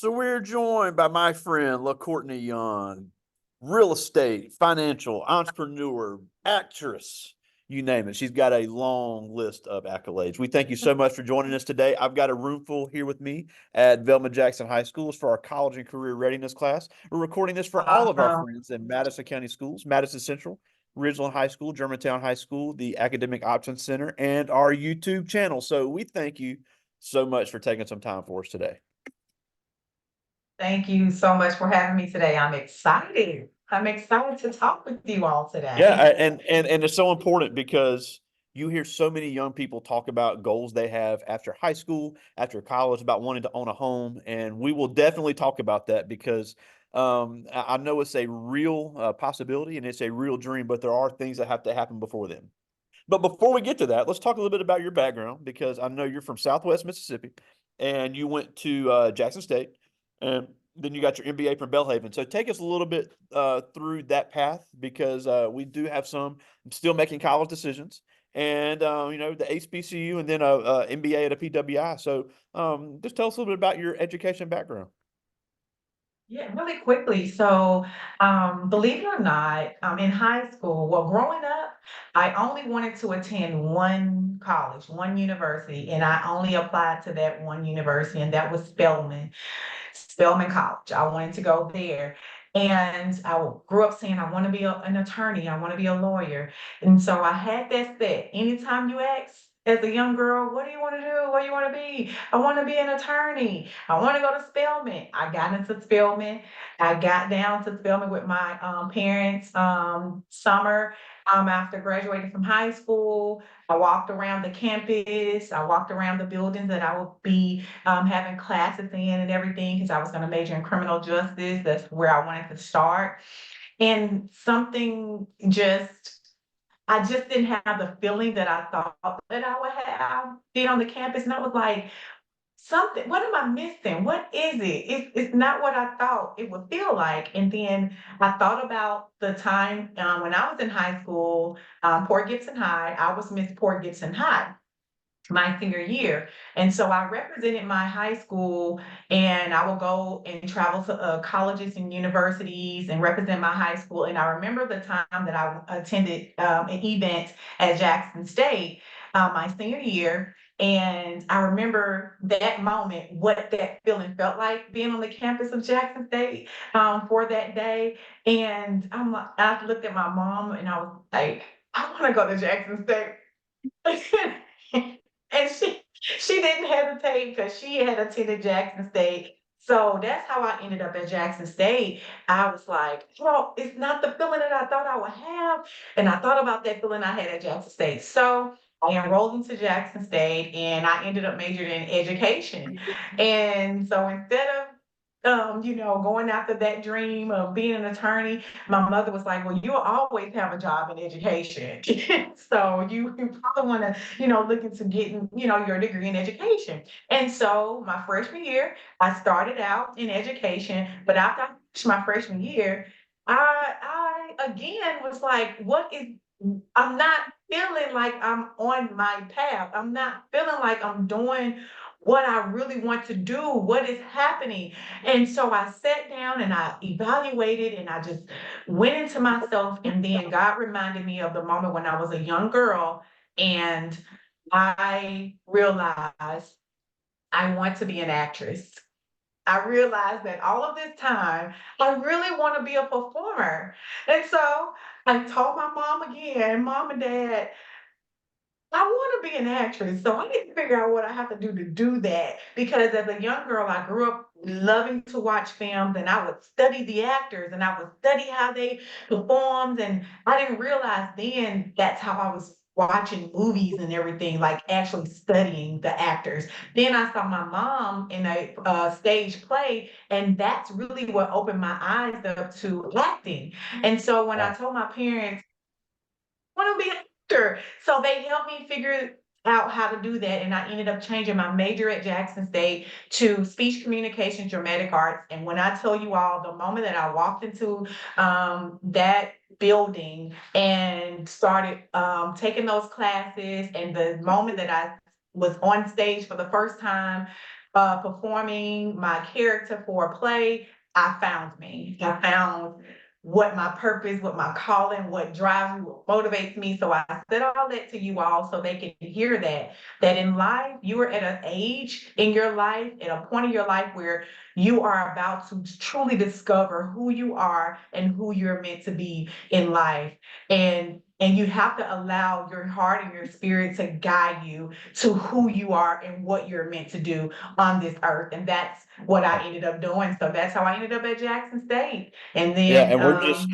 So we're joined by my friend LeCourtney Young, real estate, financial, entrepreneur, actress, you name it. She's got a long list of accolades. We thank you so much for joining us today. I've got a room full here with me at Velma Jackson High Schools for our college and career readiness class. We're recording this for all of our Awesome. friends in Madison County Schools, Madison Central, Ridgeland High School, Germantown High School, the Academic Options Center, and our YouTube channel. So we thank you so much for taking some time for us today. Thank you so much for having me today. I'm excited. I'm excited to talk with you all Yeah, today. and it's so important because you hear so many young people talk about goals they have after high school, after college, about wanting to own a home, and we will definitely talk about that because I know it's a real possibility and it's a real dream, but there are things that have to happen before then. But before we get to that, let's talk a little bit about your background because I know you're from Southwest Mississippi and you went to Jackson State and then you got your MBA from Belhaven. So take us a little bit through that path because we do have some still making college decisions and, the HBCU and then a MBA at a PWI. So just tell us a little bit about your education background. Yeah, really quickly. So, believe it or not, in high school, well, growing up, I only wanted to attend one college, one university, and I only applied to that one university, and that was Spelman College. I wanted to go there. And grew up saying, I want to be an attorney, I want to be a lawyer. And so I had that set. Anytime you ask, as a young girl, what do you want to do? What do you want to be? I want to be an attorney. I want to go to Spelman. I got into Spelman. I got down to Spelman with my parents summer after graduating from high school. I walked around the campus. I walked around the buildings that I would be having classes in and everything because I was going to major in criminal justice. That's where I wanted to start. And I just didn't have the feeling that I thought that I would have being on the campus. And I was like, something, what am I missing? What is it? It's not what I thought it would feel like. And then I thought about the time when I was in high school, Port Gibson High. I was Miss Port Gibson High my senior year. And so I represented my high school and I will go and travel to colleges and universities and represent my high school. And I remember the time that I attended an event at Jackson State my senior year. And I remember that moment, what that feeling felt like being on the campus of Jackson State for that day. And I looked at my mom and I was like, I want to go to Jackson State. And she didn't hesitate because she had attended Jackson State. So that's how I ended up at Jackson State. I was like, it's not the feeling that I thought I would have. And I thought about that feeling I had at Jackson State. So I enrolled into Jackson State and I ended up majoring in education. And so instead of going after that dream of being an attorney, my mother was like, well, you'll always have a job in education. So you probably want to, look into getting, your degree in education. And so my freshman year, I started out in education, but after I finished my freshman year, I again was like, I'm not feeling like I'm on my path. I'm not feeling like I'm doing what I really want to do, what is happening. And so I sat down and I evaluated and I just went into myself. And then God reminded me of the moment when I was a young girl and I realized I want to be an actress. I realized that all of this time, I really want to be a performer. And so I told my mom again, Mom and Dad, I want to be an actress, so I need to figure out what I have to do that. Because as a young girl, I grew up loving to watch films, and I would study the actors, and I would study how they performed, and I didn't realize then that's how I was watching movies and everything, like actually studying the actors. Then I saw my mom in a stage play, and that's really what opened my eyes up to acting. And so when I Wow. told my parents want to be an actor. So they helped me figure out how to do that. And I ended up changing my major at Jackson State to speech communication, dramatic arts. And when I tell you all, the moment that I walked into that building and started taking those classes, and the moment that I was on stage for the first time, performing my character for a play, I found me. I found what my purpose, what my calling, what drives me, what motivates me. So I said all that to you all so they can hear that in life, you are at an age in your life, at a point in your life where you are about to truly discover who you are and who you're meant to be in life. And you have to allow your heart and your spirit to guide you to who you are and what you're meant to do on this earth. And that's what I ended up doing. So that's how I ended up at Jackson State. And Yeah, then, and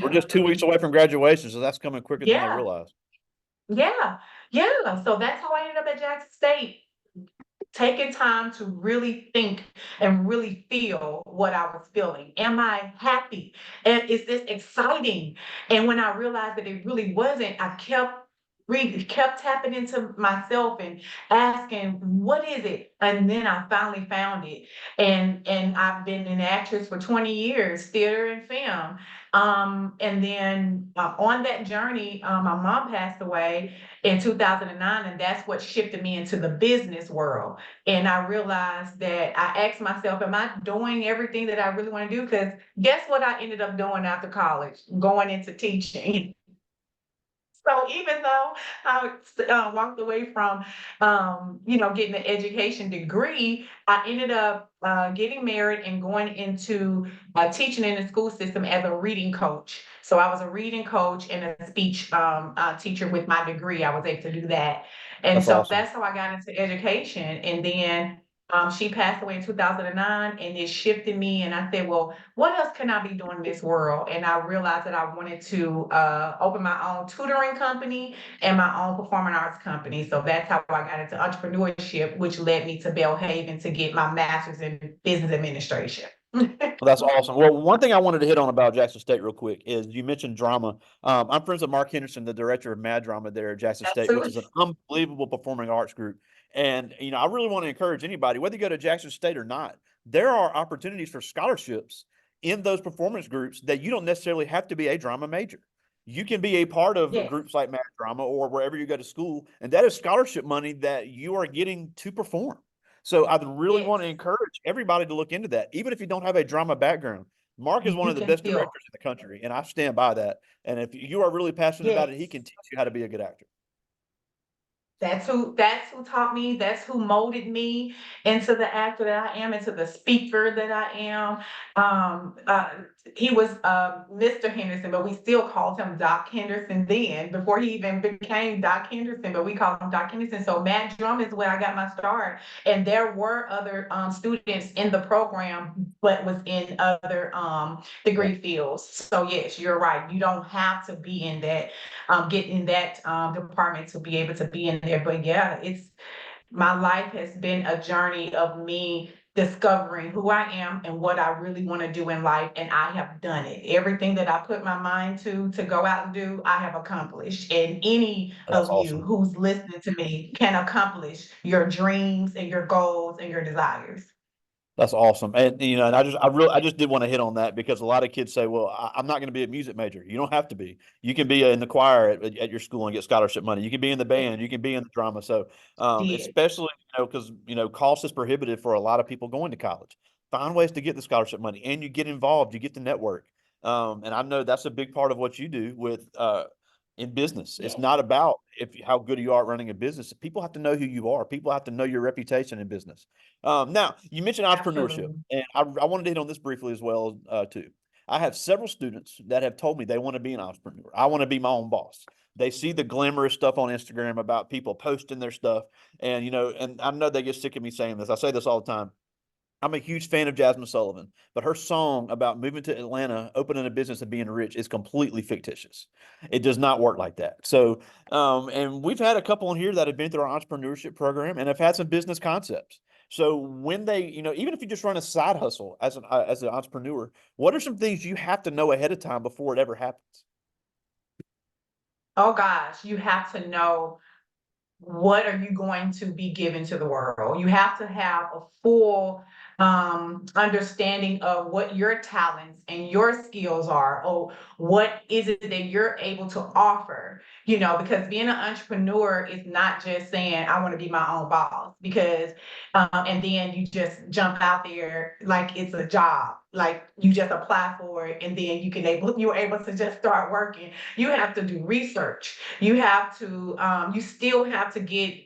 we're just 2 weeks away from graduation, so that's coming quicker than they yeah, realize. yeah, yeah. So that's how I ended up at Jackson State, taking time to really think and really feel what I was feeling. Am I happy? And is this exciting? And when I realized that it really wasn't, I kept tapping into myself and asking, what is it? And then I finally found it. And I've been an actress for 20 years, theater and film. And then on that journey, my mom passed away in 2009, and that's what shifted me into the business world. And I realized that I asked myself, am I doing everything that I really want to do? Because guess what I ended up doing after college? Going into teaching. So even though I walked away from, getting an education degree, I ended up getting married and going into teaching in the school system as a reading coach. So I was a reading coach and a speech teacher with my degree. I was able to do that. And That's so awesome. that's how I got into education. And then she passed away in 2009, and it shifted me. And I said, well, what else can I be doing in this world? And I realized that I wanted to open my own tutoring company and my own performing arts company. So that's how I got into entrepreneurship, which led me to Belhaven to get my master's in business administration. Well, that's awesome. Well, one thing I wanted to hit on about Jackson State real quick is you mentioned drama. I'm friends with Mark Henderson, the director of Mad Drama there at Jackson State, which is an Absolutely. unbelievable performing arts group. And I really want to encourage anybody, whether you go to Jackson State or not, there are opportunities for scholarships in those performance groups that you don't necessarily have to be a drama major. You can be a part of Yes, groups like Mad Drama or wherever you go to school, and that is scholarship money that you are getting to perform. So I really yes. want to encourage everybody to look into that, even if you don't have a drama background. Mark is one You of the can best feel. directors in the country, and I stand by that. And if you are really passionate about it, he Yes. can teach you how to be a good actor. That's who taught me, that's who molded me into the actor that I am, into the speaker that I am. Um, uh, he was Mr. Henderson, but we still called him Doc Henderson then, before he even became Doc Henderson, but we called him Doc Henderson. So Matt Drum is where I got my start. And there were other students in the program, but was in other Yeah, degree fields. So yes, you're right. You don't have to be in that get in that department to be able to be in there. But yeah, it's my life has been a journey of me discovering who I am and what I really want to do in life, and I have done it. Everything that I put my mind to go out and do, I have accomplished. And any that's of you awesome. who's listening to me can accomplish your dreams and your goals and your desires. That's awesome. And and I just did want to hit on that because a lot of kids say, "Well, I'm not going to be a music major." You don't have to be. You can be in the choir at your school and get scholarship money. You can be in the Yes, band. You can be in the drama. So, did. especially because cost is prohibitive for a lot of people going to college. Find ways to get the scholarship money, and you get involved. You get the network. And I know that's a big part of what you do with in business. It's Yes, not about if how good you are at running a business. People have to know who you are. People have to know your reputation in business. Now, you mentioned entrepreneurship, absolutely. and I wanted to hit on this briefly as well, too. I have several students that have told me they want to be an entrepreneur. I want to be my own boss. They see the glamorous stuff on Instagram about people posting their stuff, and and I know they get sick of me saying this. I say this all the time. I'm a huge fan of Jasmine Sullivan, but her song about moving to Atlanta, opening a business and being rich is completely fictitious. It does not work like that. So, and we've had a couple in here that have been through our entrepreneurship program and have had some business concepts. So when they, even if you just run a side hustle as an entrepreneur, what are some things you have to know ahead of time before it ever happens? Oh gosh, you have to know what are you going to be giving to the world. You have to have a full understanding of what your talents and your skills are, or what is it that you're able to offer, because being an entrepreneur is not just saying, I want to be my own boss, because, and then you just jump out there like it's a job, like you just apply for it and then you're able to just start working. You have to do research. You have to, you still have to get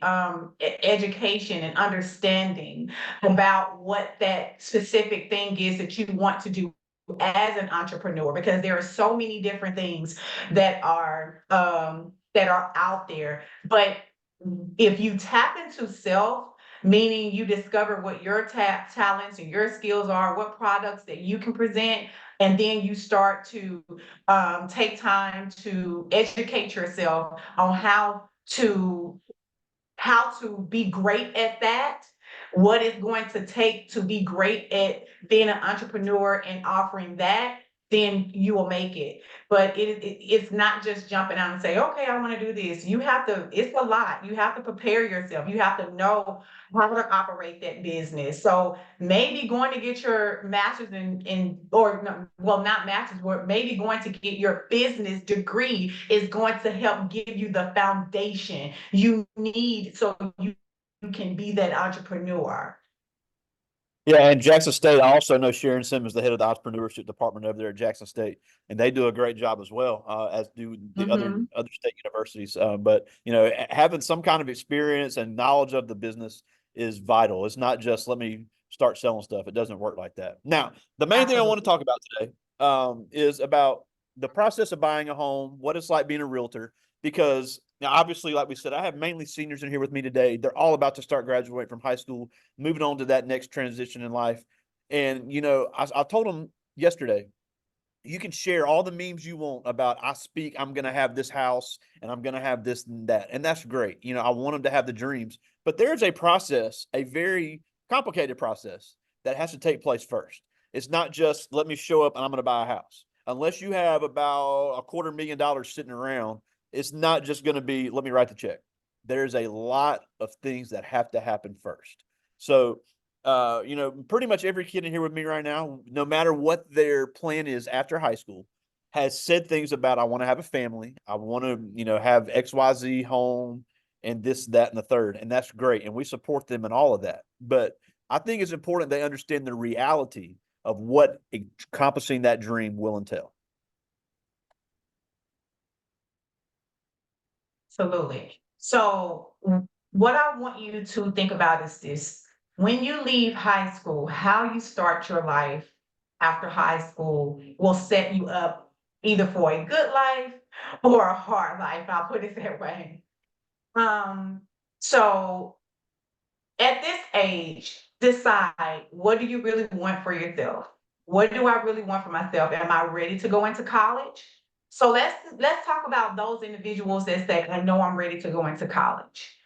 education and understanding about what that specific thing is that you want to do as an entrepreneur, because there are so many different things that are out there. But if you tap into self, meaning you discover what your talents and your skills are, what products that you can present, and then you start to take time to educate yourself on how to be great at that, what it's going to take to be great at being an entrepreneur and offering that, then you will make it. But it's not just jumping out and say, okay, I want to do this. You have to, it's a lot. You have to prepare yourself. You have to know how to operate that business. So maybe going to get your master's or no, well, not master's, but maybe going to get your business degree is going to help give you the foundation you need so you can be that entrepreneur. Yeah, and Jackson State, I also know Sharon Simmons, the head of the entrepreneurship department over there at Jackson State, and they do a great job as well, as do the other Mhm. other state universities. But having some kind of experience and knowledge of the business is vital. It's not just let me start selling stuff. It doesn't work like that. Now, the main thing I want to Absolutely. talk about today is about the process of buying a home, what it's like being a realtor, because now obviously, like we said, I have mainly seniors in here with me today. They're all about to start graduating from high school, moving on to that next transition in life. And I told them yesterday, you can share all the memes you want about I'm going to have this house and I'm going to have this and that. And that's great. I want them to have the dreams, but there's a process, a very complicated process that has to take place first. It's not just let me show up and I'm going to buy a house. Unless you have about $250,000 sitting around, it's not just going to be, let me write the check. There's a lot of things that have to happen first. So pretty much every kid in here with me right now, no matter what their plan is after high school, has said things about, I want to have a family. I want to, have XYZ home and this, that, and the third. And that's great. And we support them in all of that. But I think it's important they understand the reality of what accomplishing that dream will entail. Absolutely. So, what I want you to think about is this. When you leave high school, how you start your life after high school will set you up either for a good life or a hard life. I'll put it that way. Um, so at this age, decide, what do you really want for yourself? What do I really want for myself? Am I ready to go into college? So let's talk about those individuals that say, I know I'm ready to go into college.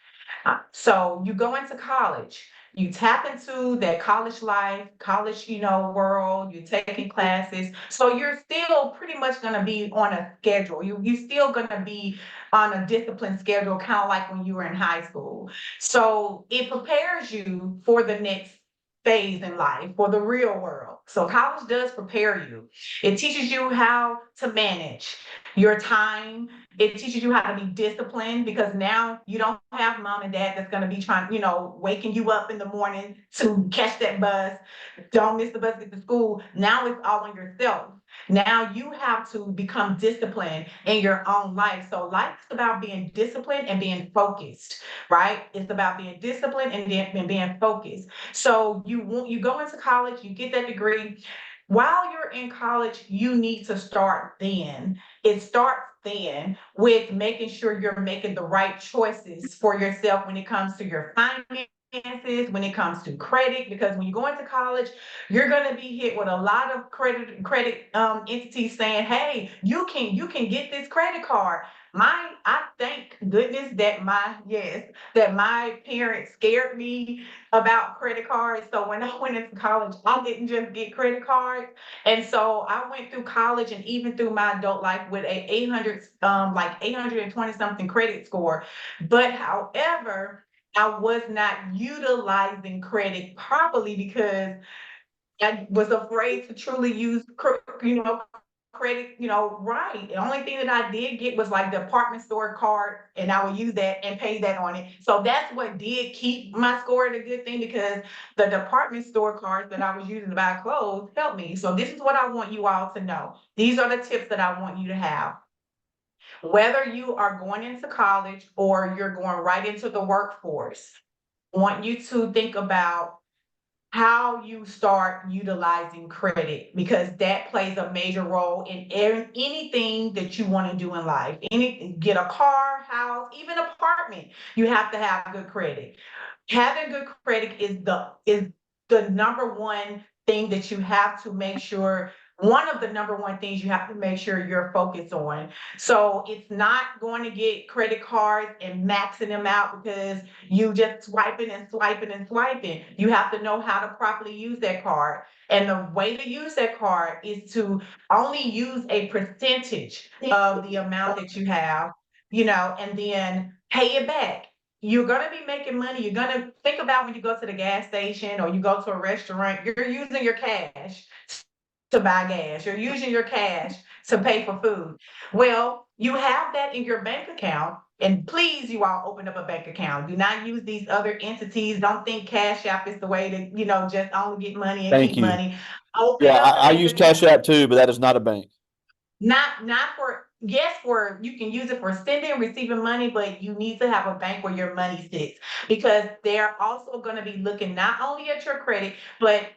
So you go into college, you tap into that college life, college, world, you're taking classes. So you're still pretty much gonna be on a schedule. You still gonna be on a disciplined schedule, kind of like when you were in high school. So it prepares you for the next phase in life, for the real world. So college does prepare you. It teaches you how to manage your time. It teaches you how to be disciplined, because now you don't have mom and dad that's going to be trying, waking you up in the morning to catch that bus. Don't miss the bus, get to school. Now it's all on yourself. Now you have to become disciplined in your own life. So life is about being disciplined and being focused, right? It's about being disciplined and being focused. So you go into college, you get that degree. While you're in college, you need to start then. It starts then with making sure you're making the right choices for yourself when it comes to your finances, when it comes to credit, because when you go into college, you're going to be hit with a lot of credit entities saying, hey, you can get this credit card. I thank goodness that my parents scared me about credit cards. So when I went into college, I didn't just get credit cards. And so I went through college and even through my adult life with a 820 something credit score. But however, I was not utilizing credit properly because I was afraid to truly use, credit, right. The only thing that I did get was like the department store card, and I would use that and pay that on it. So that's what did keep my score at a good thing, because the department store cards that I was using to buy clothes helped me. So this is what I want you all to know. These are the tips that I want you to have. Whether you are going into college or you're going right into the workforce, I want you to think about how you start utilizing credit, because that plays a major role in anything that you want to do in life. Get a car, house, even apartment. You have to have good credit. Having good credit is the number one thing that you have to make sure. One of the number one things you have to make sure you're focused on. So it's not going to get credit cards and maxing them out because you just swiping and swiping and swiping. You have to know how to properly use that card. And the way to use that card is to only use a percentage of the amount that you have, and then pay it back. You're gonna be making money. You're gonna think about when you go to the gas station or you go to a restaurant, you're using your cash to buy gas. You're using your cash to pay for food. Well, you have that in your bank account. And please, you all open up a bank account. Do not use these other entities. Don't think Cash App is the way to, just only get money and Thank keep you. money. Open Yeah, up a I bank use account. Cash App too, but that is not a bank. Not for, yes, for, you can use it for sending, receiving money, but you need to have a bank where your money sits, because they're also going to be looking not only at your credit, but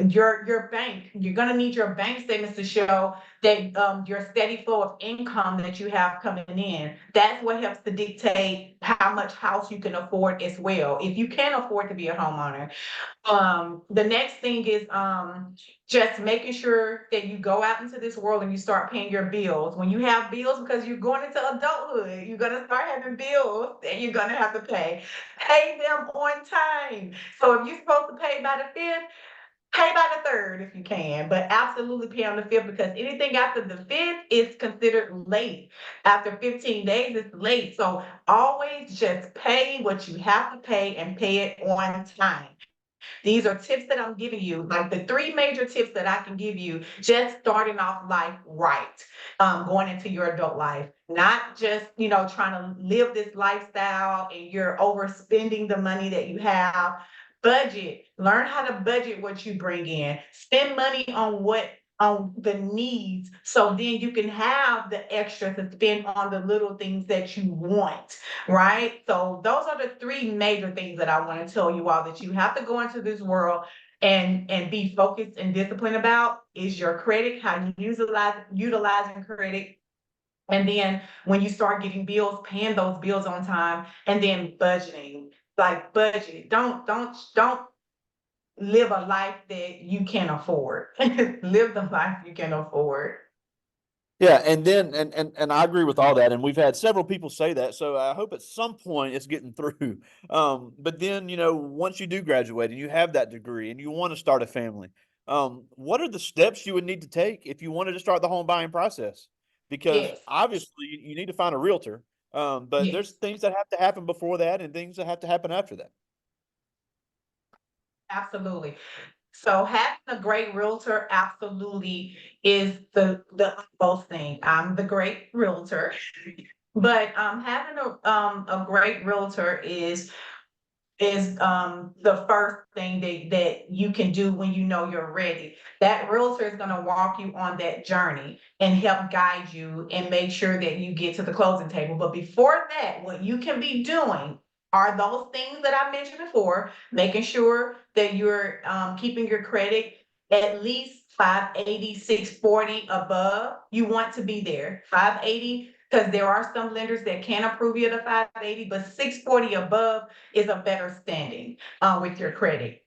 your bank. You're going to need your bank statements to show that your steady flow of income that you have coming in. That's what helps to dictate how much house you can afford as well, if you can afford to be a homeowner. The next thing is just making sure that you go out into this world and you start paying your bills. When you have bills, because you're going into adulthood, you're gonna start having bills that you're gonna have to pay. Pay them on time. So if you're supposed to pay by the fifth, pay by the third if you can, but absolutely pay on the fifth, because anything after the fifth is considered late. After 15 days, it's late. So always just pay what you have to pay and pay it on time. These are tips that I'm giving you, like the three major tips that I can give you, just starting off life right, going into your adult life. Not just, trying to live this lifestyle and you're overspending the money that you have. Budget. Learn how to budget what you bring in. Spend money on the needs, so then you can have the extra to spend on the little things that you want, right? So those are the three major things that I want to tell you all that you have to go into this world and be focused and disciplined about, is your credit, how you utilizing credit. And then when you start getting bills, paying those bills on time, and then budgeting. Like budget. Don't live a life that you can afford. Live the life you can afford. Yeah, and then and I agree with all that, and we've had several people say that, so I hope at some point it's getting through. But then, once you do graduate and you have that degree and you want to start a family, what are the steps you would need to take if you wanted to start the home buying process? Because Yes, obviously you need to find a realtor, but there's yes. things that have to happen before that and things that have to happen after that. Absolutely. So having a great realtor absolutely is the utmost thing. I'm the great realtor, but having a great realtor is the first thing that you can do when you know you're ready. That realtor is going to walk you on that journey and help guide you and make sure that you get to the closing table. But before that, what you can be doing are those things that I mentioned before, making sure that you're keeping your credit at least 580, 640 above. You want to be there. 580, because there are some lenders that can approve you at a 580, but 640 above is a better standing with your credit.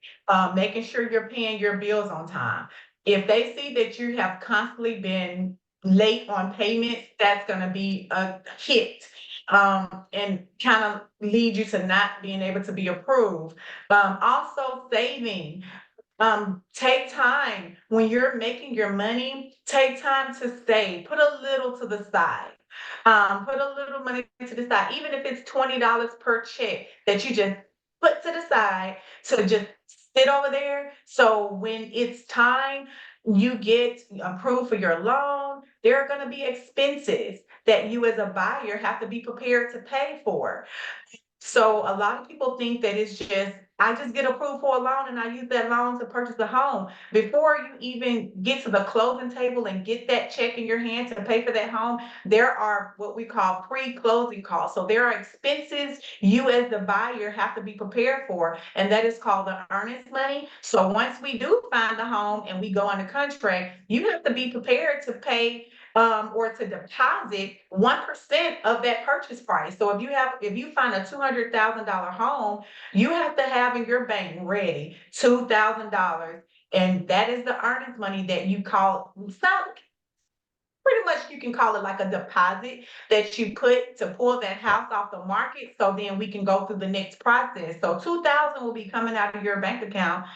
Making sure you're paying your bills on time. If they see that you have constantly been late on payments, that's going to be a hit, and kind of lead you to not being able to be approved. Also, saving. Take time when you're making your money, take time to save, put a little to the side. Put a little money to the side, even if it's $20 per check that you just put to the side to just sit over there. So when it's time you get approved for your loan, there are going to be expenses that you as a buyer have to be prepared to pay for. So a lot of people think that it's just, I just get approved for a loan and I use that loan to purchase a home. Before you even get to the closing table and get that check in your hand to pay for that home, there are what we call pre-closing costs. So there are expenses you as the buyer have to be prepared for, and that is called the earnest money. So once we do find the home and we go under contract, you have to be prepared to pay or to deposit 1% of that purchase price. So if you find a $200,000 home, you have to have in your bank ready $2,000, and that is the earnest money that you call some. Pretty much you can call it like a deposit that you put to pull that Yeah. house off the market, so then we can go through the next process. So 2,000 will be coming out of your bank account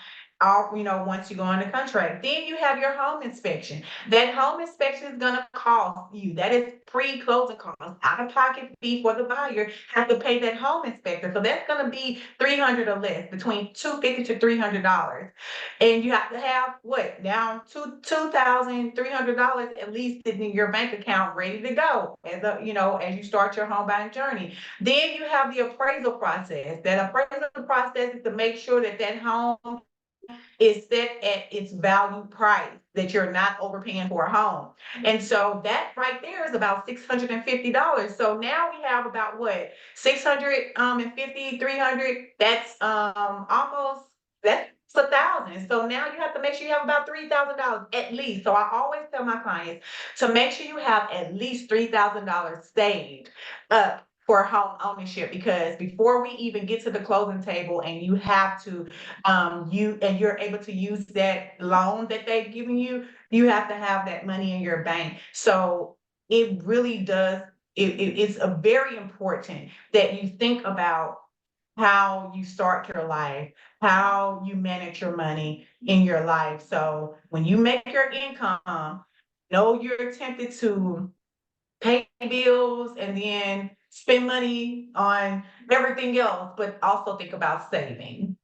all, once you go under contract. Then you have your home inspection. That home inspection is gonna cost you. That is pre-closing costs, out-of-pocket fee for the buyer, have to pay that home inspector. So that's gonna be 300 or less, between 250 to $300. And you have to have what, now $2,300 at least sitting in your bank account ready to go as you start your home buying journey. Then you have the appraisal process. That appraisal process is to make sure that that home is set at its value price, that you're not overpaying for a home. And so that right there is about $650. So now we have about what, 650, 300, that's almost, that's 1,000. So now you have to make sure you have about $3,000 at least. So I always tell my clients to make sure you have at least $3,000 saved up for home ownership, because before we even get to the closing table and you have to you're able to use that loan that they've given you, you have to have that money in your bank. So it really does, it's a very important that you think about how you start your life, how you manage your money in your life. So when you make your income, know you're tempted to pay bills and then spend money on everything else, but also think about saving.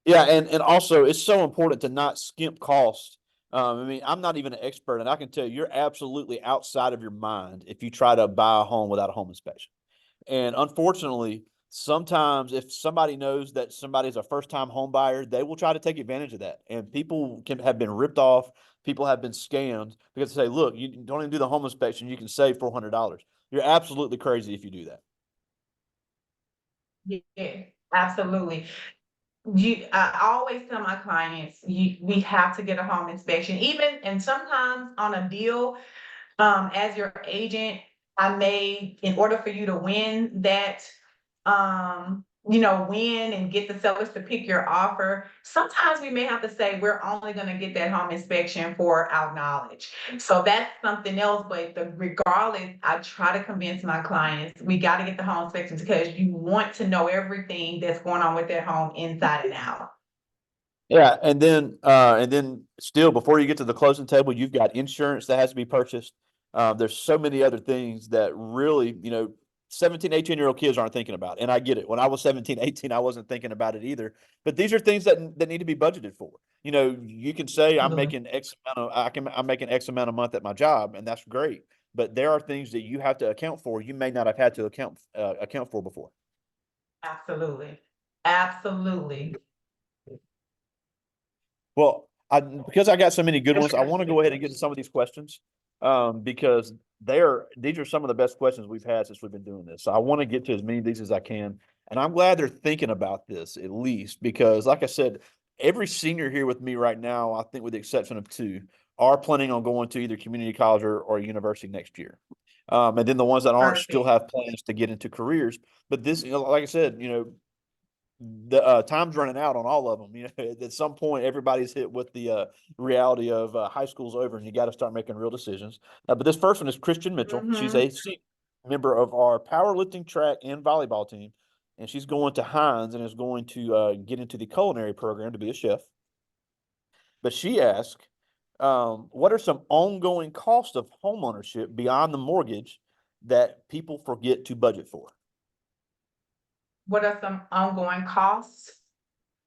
Yeah, and also it's so important to not skimp costs. I mean, I'm not even an expert, and I can tell you, you're absolutely outside of your mind if you try to buy a home without a home inspection. And unfortunately, sometimes if somebody knows that somebody's a first time home buyer, they will try to take advantage of that. And people can have been ripped off. People have been scammed because they say, look, you don't even do the home inspection. You can save $400. You're absolutely crazy if you do that. Yeah, absolutely. I always tell my clients, we have to get a home inspection, even, and sometimes on a deal, as your agent, I may, in order for you to win that, win and get the sellers to pick your offer, sometimes we may have to say, we're only gonna get that home inspection for our knowledge. So that's something else, but regardless, I try to convince my clients, we gotta get the home inspections because you want to know everything that's going on with that home inside and out. Yeah, and then still before you get to the closing table, you've got insurance that has to be purchased. There's so many other things that really, 17, 18-year-old kids aren't thinking about. And I get it. When I was 17, 18, I wasn't thinking about it either. But these are things that need to be budgeted for. You can say Absolutely. I'm making X amount a month at my job, and that's great. But there are things that you have to account for you may not have had to account for before. Absolutely. Absolutely. Well, because I got so many good Yes, ones, I sir. want to go ahead and get to some of these questions, because these are some of the best questions we've had since we've been doing this. So I want to get to as many of these as I can, and I'm glad they're thinking about this at least because, like I said, every senior here with me right now, I think with the exception of two, are planning on going to either community college or university next year. And then the ones that aren't still Perfect. have plans to get into careers. But this, like I said, the time's running out on all of them. At some point, everybody's hit with the reality of high school's over, and you got to start making real decisions. But this first one is Christian Mitchell. She's Mhm. a member of our powerlifting, track, and volleyball team, and she's going to Hines and is going to get into the culinary program to be a chef. But she asked, what are some ongoing costs of homeownership beyond the mortgage that people forget to budget for? What are some ongoing costs?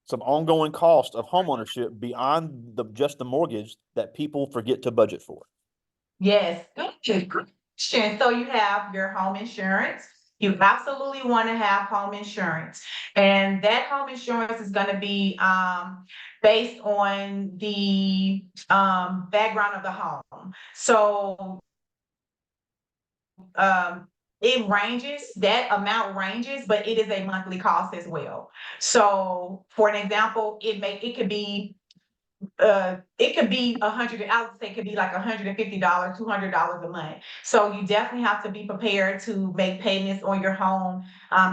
Some ongoing cost of homeownership beyond just the mortgage that people forget to budget for. Yes, good question. So you have your home insurance. You absolutely want to have home insurance. And that home insurance is going to be based on the background of the home. So it ranges, that amount ranges, but it is a monthly cost as well. So for an example, it could be I would say it could be like $150, $200 a month. So you definitely have to be prepared to make payments on your home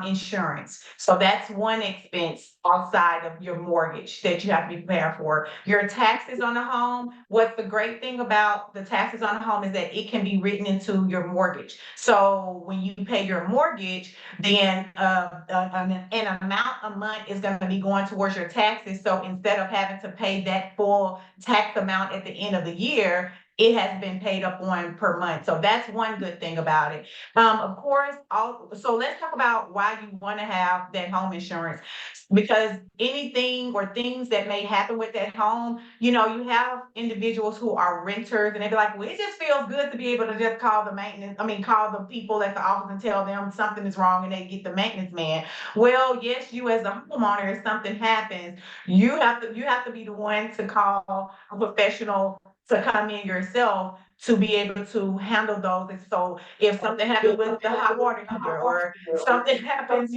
insurance. So that's one expense outside of your mortgage that you have to be prepared for. Your taxes on the home. What's the great thing about the taxes on the home is that it can be written into your mortgage. So when you pay your mortgage, then an amount a month is going to be going towards your taxes. So instead of having to pay that full tax amount at the end of the year, it has been paid up on per month. So that's one good thing about it. Of course, so let's talk about why you want to have that home insurance. Because anything or things that may happen with that home, you have individuals who are renters and they be like, well, it just feels good to be able to just call the maintenance, call the people at the office and tell them something is wrong and they get the maintenance man. Well, yes, you as a homeowner, if something happens, you have to be the one to call a professional to come in yourself to be able to handle those. And so if something happens with the hot water heater or something happens,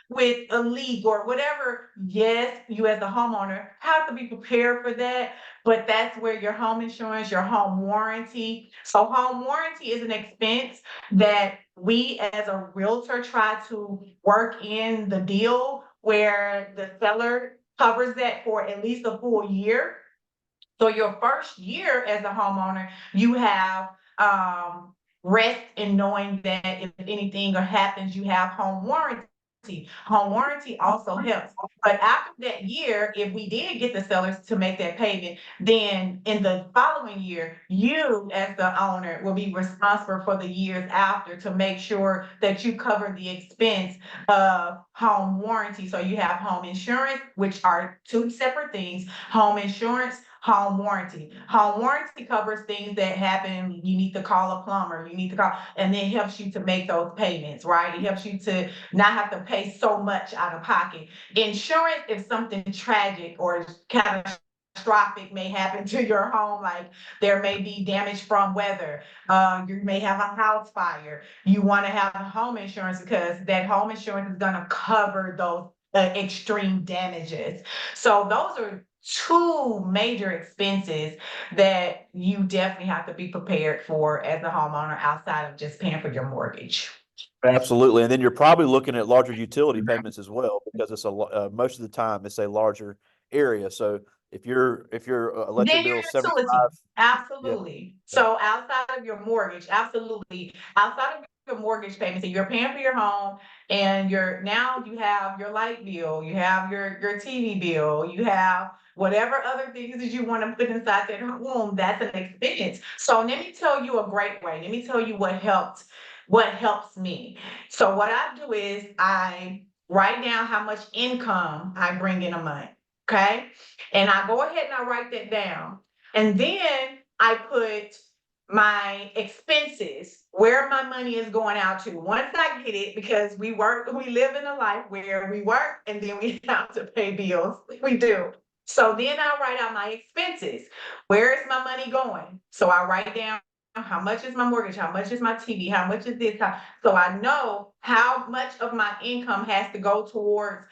with a leak or whatever, yes, you as a homeowner have to be prepared for that. But that's where your home insurance, your home warranty. So home warranty is an expense that we as a realtor try to work in the deal where the seller covers that for at least a full year. So your first year as a homeowner, you have rest in knowing that if anything or happens, you have home warranty. Home warranty also helps. But after that year, if we did get the sellers to make that payment, then in the following year, you as the owner will be responsible for the years after to make sure that you cover the expense of home warranty. So you have home insurance, which are two separate things. Home insurance, home warranty. Home warranty covers things that happen. You need to call a plumber, and then helps you to make those payments, right? It helps you to not have to pay so much out of pocket. Insurance, if something tragic or catastrophic may happen to your home, like there may be damage from weather, you may have a house fire. You want to have home insurance because that home insurance is going to cover those extreme damages. So those are two major expenses that you definitely have to be prepared for as a homeowner outside of just paying for your mortgage. Absolutely, and then you're probably looking at larger utility payments as well because most of the time it's a larger area. So if your electric Then your bill is utility, 75, yeah, absolutely. yeah, So outside of your mortgage, absolutely. Outside of your mortgage payments, and you're paying for your home, and now you have your light bill, you have your TV bill, you have whatever other things that you want to put inside that home. That's an expense. So let me tell you a great way. Let me tell you what helps me. So what I do is I write down how much income I bring in a month. Okay. And I go ahead and I write that down. And then I put my expenses, where my money is going out to. Once I get it, because we live in a life where we work and then we have to pay bills. We do. So then I write out my expenses. Where is my money going? So I write down how much is my mortgage, how much is my TV, how much is this, so I know how much of my income has to go towards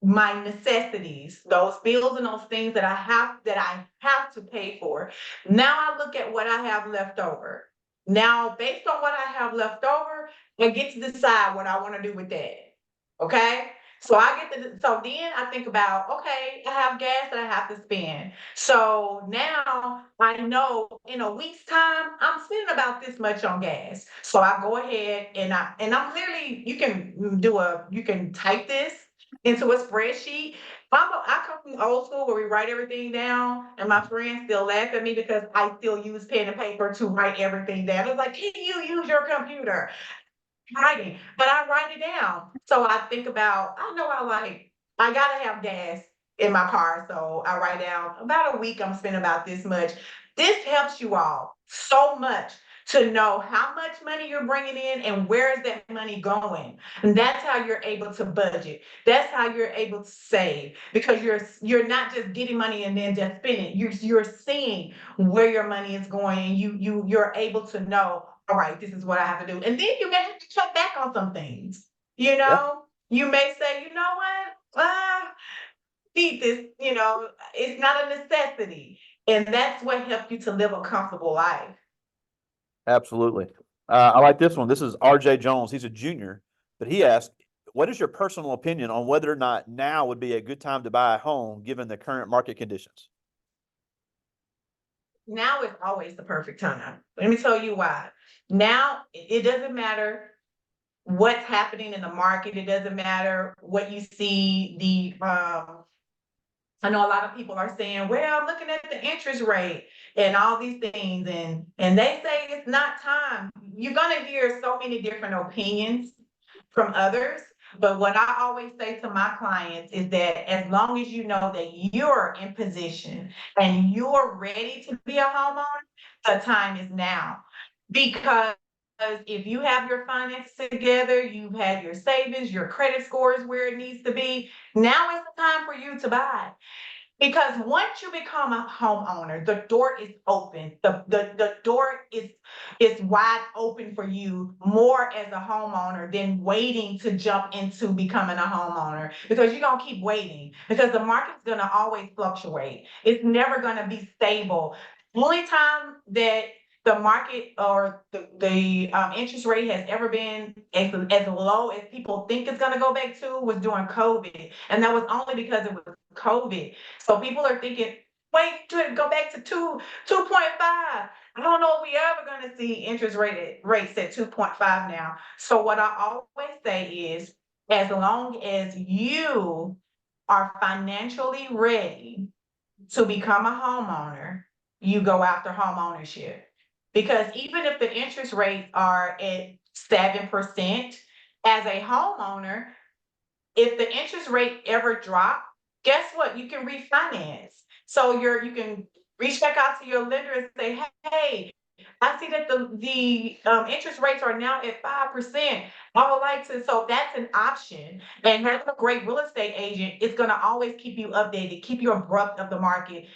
my necessities, those bills and those things that I have to pay for. Now I look at what I have left over. Now, based on what I have left over, I get to decide what I want to do with that. Okay? So then I think about, okay, I have gas that I have to spend. So now I know in a week's time, I'm spending about this much on gas. So I go ahead and I'm literally, you can type this into a spreadsheet. I come from old school where we write everything down, and my friends still laugh at me because I still use pen and paper to write everything down. It's like, can you use your computer? Writing, but I write it down. So I think about, I know I gotta have gas in my car. So I write down about a week, I'm spending about this much. This helps you all so much to know how much money you're bringing in and where is that money going. And that's how you're able to budget. That's how you're able to save because you're not just getting money and then just spending. You're seeing where your money is going and you're able to know, all right, this is what I have to do. And then you may have to cut back on some things. You Yeah, know, you may say, you know what? Need this, it's not a necessity. And that's what helps you to live a comfortable life. absolutely. I like this one. This is RJ Jones. He's a junior, but he asked, what is your personal opinion on whether or not now would be a good time to buy a home given the current market conditions? Now is always the perfect time. Let me tell you why. Now it doesn't matter what's happening in the market. It doesn't matter what you see. I know a lot of people are saying, well, I'm looking at the interest rate and all these things, and they say it's not time. You're gonna hear so many different opinions from others. But what I always say to my clients is that as long as you know that you're in position and you're ready to be a homeowner, the time is now. Because if you have your finances together, you've had your savings, your credit score is where it needs to be, now is the time for you to buy. Because once you become a homeowner, the door is open. The door is wide open for you more as a homeowner than waiting to jump into becoming a homeowner because you're gonna keep waiting because the market's gonna always fluctuate. It's never gonna be stable. Only time that the market or the interest rate has ever been as low as people think it's going to go back to was during COVID. And that was only because it was COVID. So people are thinking, wait to go back to 2.5. I don't know if we ever gonna see rates at 2.5 now. So what I always say is as long as you are financially ready to become a homeowner, you go after home ownership. Because even if the interest rates are at 7%, as a homeowner, if the interest rate ever drop, guess what? You can refinance. So you can reach back out to your lender and say, hey, I see that the interest rates are now at 5%. I would like to, so that's an option. And having a great real estate agent is gonna always keep you updated, keep you abreast of the market.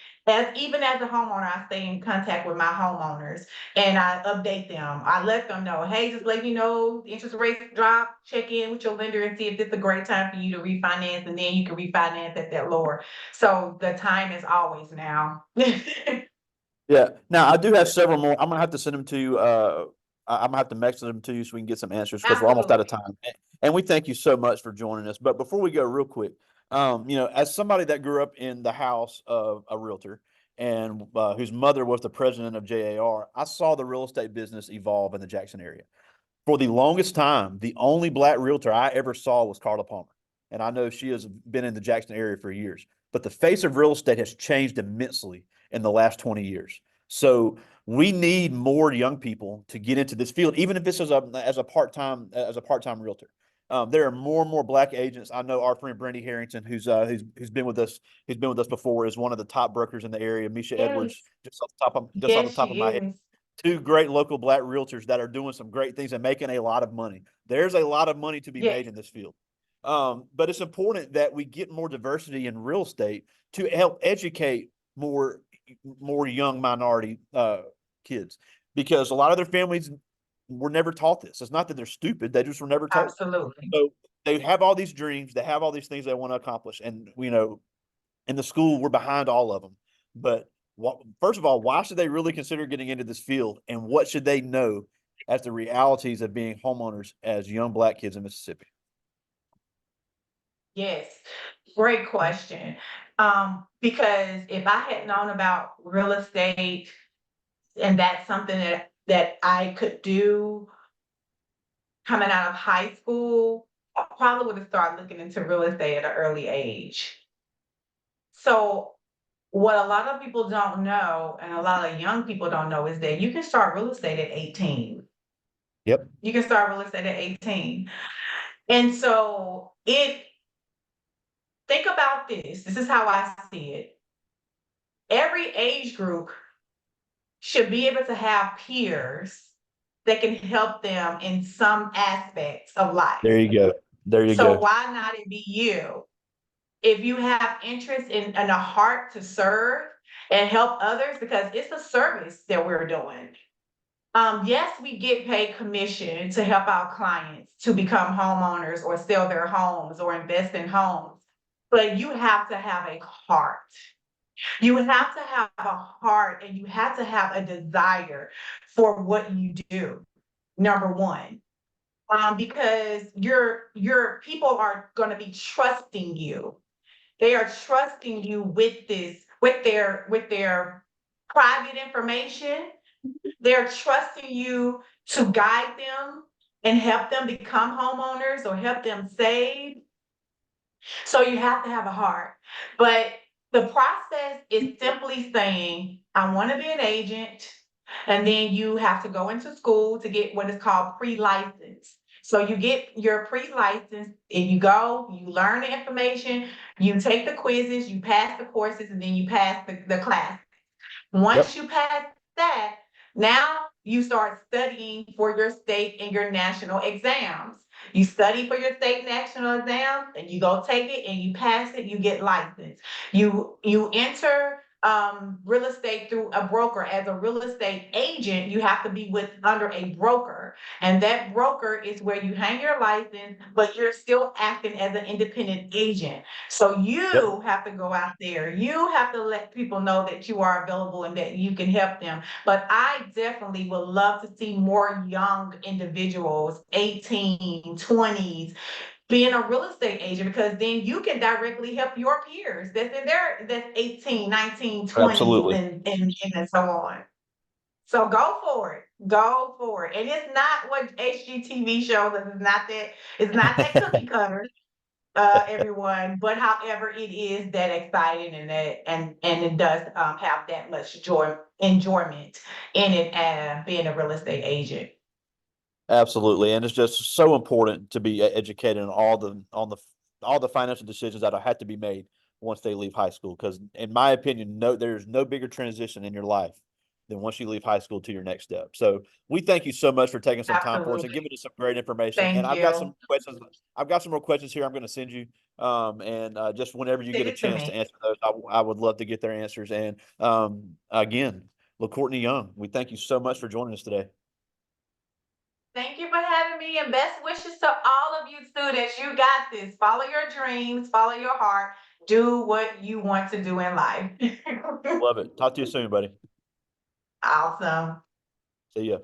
Even as a homeowner, I stay in contact with my homeowners and I update them. I let them know, hey, just let you know, interest rates drop, check in with your lender and see if it's a great time for you to refinance, and then you can refinance at that lower. So the time is always now. Yeah. Now I do have several more. I'm gonna have to send them to you. I'm gonna have to message them to you so we can get some answers because we're almost out of Absolutely. time. And we thank you so much for joining us. But before we go, real quick, as somebody that grew up in the house of a realtor and whose mother was the president of JAR, I saw the real estate business evolve in the Jackson area. For the longest time, the only black realtor I ever saw was Carla Palmer. And I know she has been in the Jackson area for years. But the face of real estate has changed immensely in the last 20 years. So we need more young people to get into this field, even if this is as a part-time realtor. There are more and more black agents. I know our friend Brandy Harrington, who's been with us before, is one of the top brokers in the area. Misha Edwards, Yes. just off Yes, the top of she my head, is. two great local black realtors that are doing some great things and making a lot of money. There's a lot of money to be Yes, made in this field. But it's important that we get more diversity in real estate to help educate more young minority kids because a lot of their families were never taught this. It's not that they're stupid; they just were never told. absolutely. So they have all these dreams, they have all these things they want to accomplish, and in the school we're behind all of them. But first of all, why should they really consider getting into this field, and what should they know as the realities of being homeowners as young black kids in Mississippi? Yes. Great question. Because if I had known about real estate and that's something that I could do coming out of high school, I probably would have started looking into real estate at an early age. So what a lot of people don't know, and a lot of young people don't know, is that you can start real estate at 18. Yep. You can start real estate at 18. And so think about this. This is how I see it. Every age group should be able to have peers that can help them in some aspects of life. There you go. There you So go. why not it be you? If you have interest in a heart to serve and help others, because it's a service that we're doing. Yes, we get paid commission to help our clients to become homeowners or sell their homes or invest in homes, but you have to have a heart. You have to have a heart and you have to have a desire for what you do. Number one, because your people are going to be trusting you. They are trusting you with this, with their private information. They're trusting you to guide them and help them become homeowners or help them save. So you have to have a heart. But the process is simply saying, I want to be an agent. And then you have to go into school to get what is called pre-license. So you get your pre-license and you go, you learn the information, you take the quizzes, you pass the courses, and then you pass the class. Once Yep. you pass that, now you start studying for your state and your national exams. You study for your state national exams and you go take it and you pass it, you get licensed. You enter real estate through a broker. As a real estate agent, you have to be with under a broker. And that broker is where you hang your license, but you're still acting as an independent agent. So Yep. you have to go out there. You have to let people know that you are available and that you can help them. But I definitely would love to see more young individuals, 18, 20s, being a real estate agent because then you can directly help your peers that's 18, 19, 20s Absolutely. and so on. So go for it. Go for it. And it's not what HGTV shows us. It's not that cookie cutter everyone. But however, it is that exciting and it does have that much enjoyment in it being a real estate agent. Absolutely, and it's just so important to be educated on all the financial decisions that have to be made once they leave high school. Because, in my opinion, there's no bigger transition in your life than once you leave high school to your next step. So, we thank you so much for taking some time for us and Absolutely. giving us some great information. And Thank I've got you. some questions. I've got some more questions here. I'm going to send you. And just whenever you Send get a it to chance to me. answer those, I would love to get their answers. And again, LeCourtney Young, we thank you so much for joining us today. Thank you for having me and best wishes to all of you students. You got this. Follow your dreams, follow your heart, do what you want to do in life. Love it. Talk to you soon, buddy. Awesome. See ya.